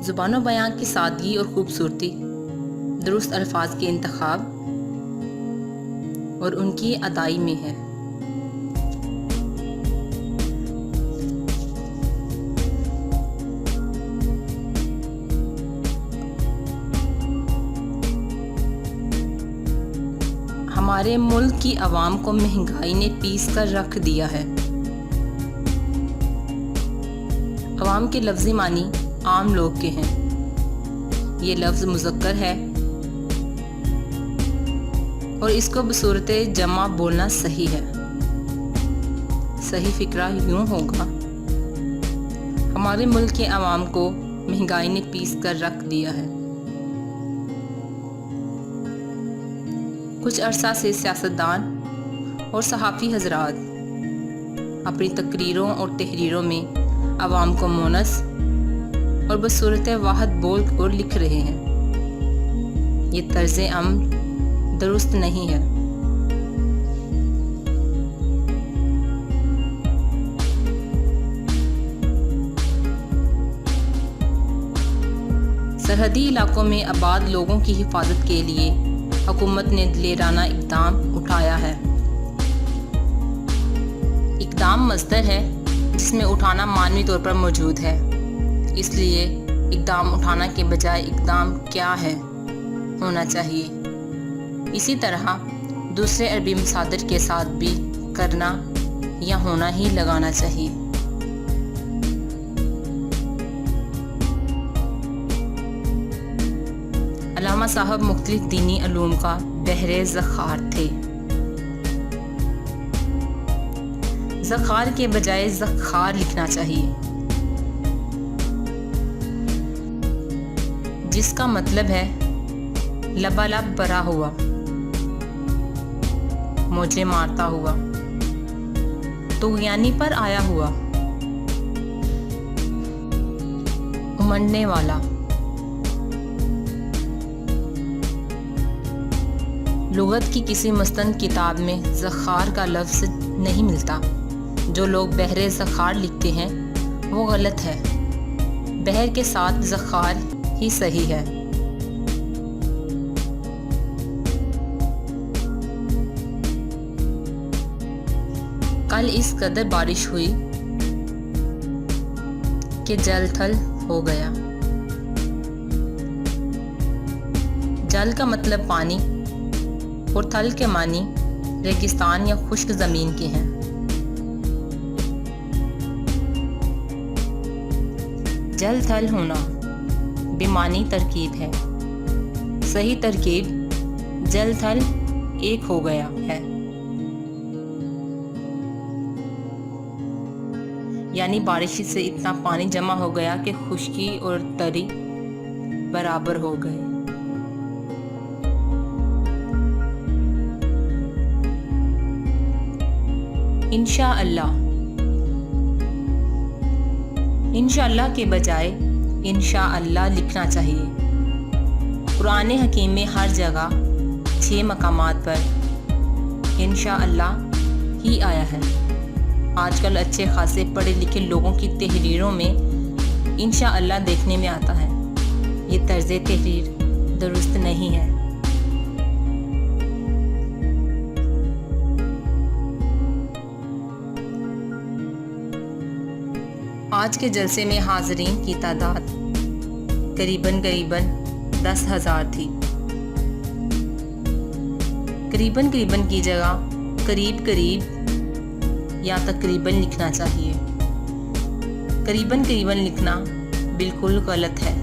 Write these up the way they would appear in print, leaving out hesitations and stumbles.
ज़ुबानो बयां की सादगी और ख़ूबसूरती, दुरुस्त अल्फाज के इंतखाब और उनकी अदाई में है। हमारे मुल्क की आवाम को महंगाई ने पीस कर रख दिया है। आवाम के लफ्ज़ी मानी आम लोग के हैं। ये लफ्ज़ मुज़क्कर है और इसको बसूरत जमा बोलना सही है। सही फ़िक्रा यूँ होगा, हमारे मुल्क के आवाम को महंगाई ने पीस कर रख दिया है। कुछ अरसा से सियासतदान और सहाफ़ी हज़रात अपनी तकरीरों और तहरीरों में आवाम को मोनस और बसूरत वाहद बोल और लिख रहे हैं। ये तर्ज़ अमल दुरुस्त नहीं है। सरहदी इलाकों में आबाद लोगों की हिफाजत के लिए हुकूमत ने दिलेराना इक़दाम उठाया है। इक़दाम मज़दर है जिसमें उठाना मानवी तौर पर मौजूद है, इसलिए इक़दाम उठाना के बजाय इक़दाम क्या है होना चाहिए। इसी तरह दूसरे अरबी मसादिर के साथ भी करना या होना ही लगाना चाहिए। अल्लामा साहब मुख्तलिफ दीनी अलूम का बहरे ज़ख़ार थे। ज़ख़ार के बजाय ज़ख़ार लिखना चाहिए, जिसका मतलब है लबालब भरा हुआ, मौजे मारता हुआ, तुग़यानी पर आया हुआ, उमड़ने वाला। लुग़त की किसी मस्तन किताब में ज़ख़ार का लफ्ज़ नहीं मिलता। जो लोग बहरे ज़ख़ार लिखते हैं वो गलत है। बहर के साथ ज़ख़ार ही सही है। कल इस कदर बारिश हुई कि जल थल हो गया। जल का मतलब पानी और थल के मानी रेगिस्तान या खुश्क ज़मीन के हैं। जल थल होना बेमानी तरकीब है। सही तरकीब जल थल एक हो गया है, यानी बारिश से इतना पानी जमा हो गया कि खुश्की और तरी बराबर हो गए। इंशाअल्लाह के बजाय इंशाअल्लाह लिखना चाहिए। कुरान हकीम में हर जगह 6 मकामात पर इंशाअल्लाह ही आया है। आजकल अच्छे खासे पढ़े लिखे लोगों की तहरीरों में इंशाअल्लाह देखने में आता है। ये तर्ज़ तहरीर दुरुस्त नहीं है। आज के जलसे में हाज़रीन की तादाद करीबन 10,000 थी। करीबन की जगह करीब या तकरीबन लिखना चाहिए। करीबन लिखना बिल्कुल गलत है।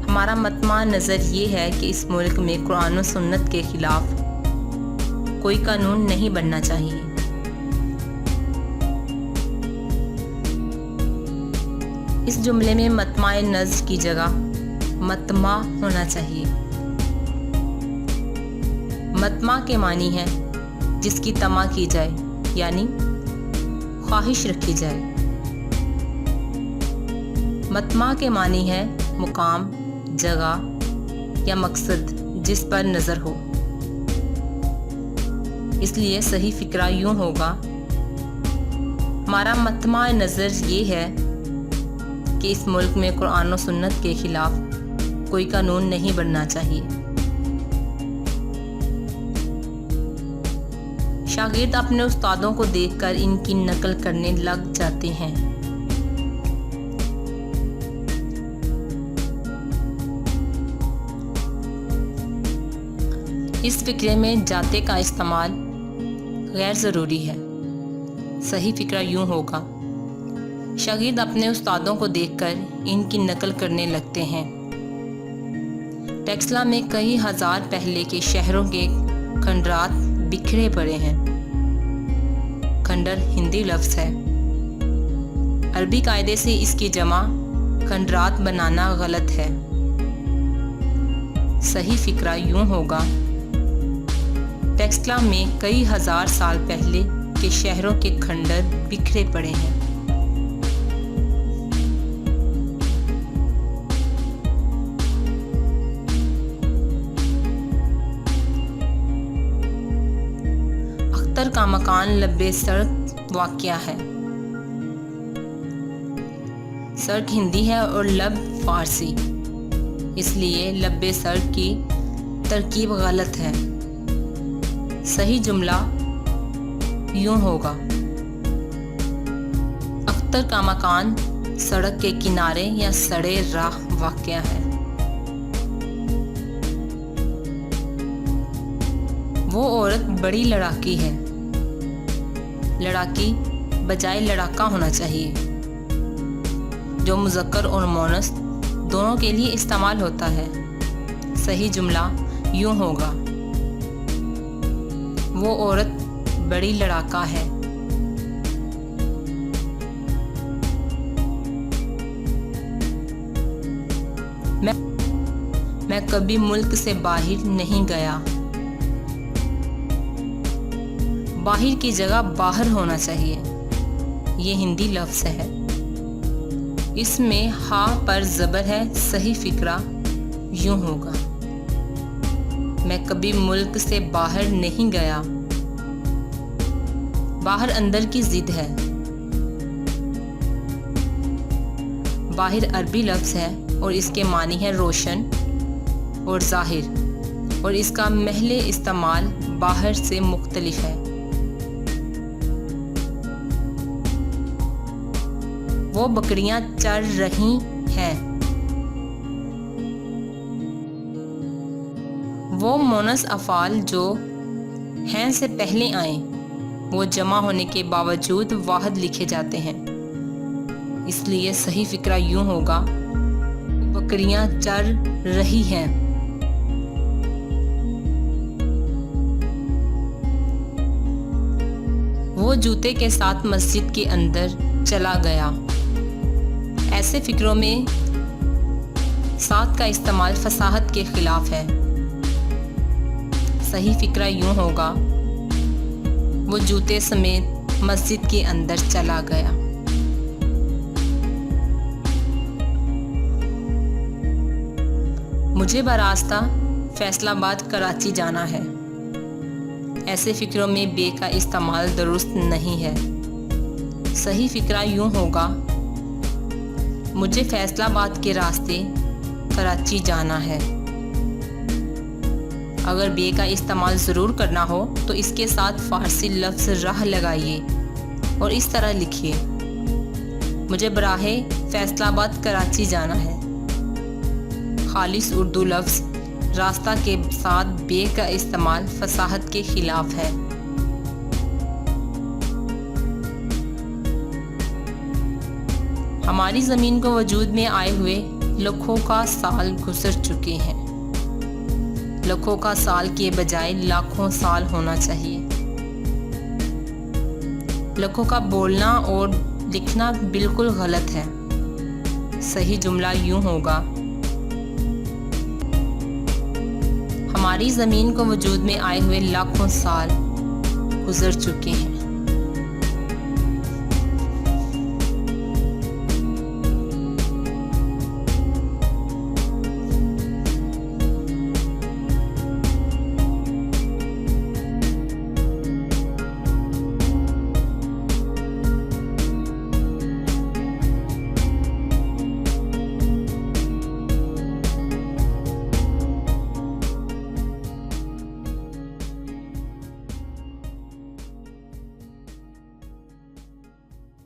हमारा मतमा नज़र ये है कि इस मुल्क में कुरान और सुन्नत के खिलाफ कोई कानून नहीं बनना चाहिए। इस जुमले में मतमाए नज़्र की जगह मतमा होना चाहिए। मतमा के मानी है जिसकी तमा की जाए, यानी ख्वाहिश रखी जाए। मतमा के मानी है मुकाम, जगह या मकसद जिस पर नज़र हो। इसलिए सही फिक्रा यूँ होगा, हमारा मतमा नज़र ये है कि इस मुल्क में कुरान और सुन्नत के खिलाफ कोई कानून नहीं बनना चाहिए। शागिर्द अपने उस्तादों को देखकर इनकी नकल करने लग जाते हैं। इस फिक्रे में जाते का इस्तेमाल गैर ज़रूरी है। सही फिक्रा यूँ होगा, शागिर्द अपने उस्तादों को देखकर इनकी नकल करने लगते हैं। टेक्सला में कई हज़ार पहले के शहरों के खंडरात बिखरे पड़े हैं। खंडर हिंदी लफ्ज़ है। अरबी कायदे से इसकी जमा खंडरात बनाना गलत है। सही फिक्रा यूँ होगा, टेक्सला में कई हज़ार साल पहले के शहरों के खंडर बिखरे पड़े हैं। अख्तर का मकान लब्बे सड़क वाक़या है। सड़क हिंदी है और लब फारसी, इसलिए लब्बे सड़क की तरकीब गलत है। सही जुमला यूँ होगा, अख्तर का मकान सड़क के किनारे या सड़े राह वाक़या है। वो औरत बड़ी लड़ाकी है। लड़ाकी बजाय लड़ाका होना चाहिए, जो मुज़क्कर और मोनस दोनों के लिए इस्तेमाल होता है। सही जुमला यूँ होगा, वो औरत बड़ी लड़ाका है। मैं कभी मुल्क से बाहर नहीं गया। बाहर की जगह बाहर होना चाहिए। ये हिंदी लफ्ज़ है। इसमें हा पर ज़बर है। सही फिक्रा यूँ होगा, मैं कभी मुल्क से बाहर नहीं गया। बाहर अंदर की ज़िद है। बाहर अरबी लफ्ज़ है और इसके मानी है रोशन और ज़ाहिर, और इसका महले इस्तेमाल बाहर से मुख्तलिफ है। वो बकरियां चर रही हैं। वो मोनस अफ़ाल जो हैं से पहले आए, वो जमा होने के बावजूद वाहिद लिखे जाते हैं। इसलिए सही फिक्रा यूँ होगा, बकरियां चर रही हैं। वो जूते के साथ मस्जिद के अंदर चला गया। ऐसे फिक्रों में साथ का इस्तेमाल फसाहत के खिलाफ है। सही फिक्रा यूँ होगा, वो जूते समेत मस्जिद के अंदर चला गया। मुझे बरास्ता फैसलाबाद कराची जाना है। ऐसे फिक्रों में बे का इस्तेमाल दुरुस्त नहीं है। सही फिक्रा यूँ होगा, मुझे फैसलाबाद के रास्ते कराची जाना है। अगर बे का इस्तेमाल ज़रूर करना हो तो इसके साथ फ़ारसी लफ्ज़ राह लगाइए और इस तरह लिखिए, मुझे बराहे फैसलाबाद कराची जाना है। खालिस उर्दू लफ्ज़ रास्ता के साथ बे का इस्तेमाल फसाहत के खिलाफ है। हमारी ज़मीन को वजूद में आए हुए लाखों का साल गुजर चुके हैं। लाखों का साल के बजाय लाखों साल होना चाहिए। लाखों का बोलना और लिखना बिल्कुल गलत है। सही जुमला यूँ होगा, हमारी ज़मीन को वजूद में आए हुए लाखों साल गुजर चुके हैं।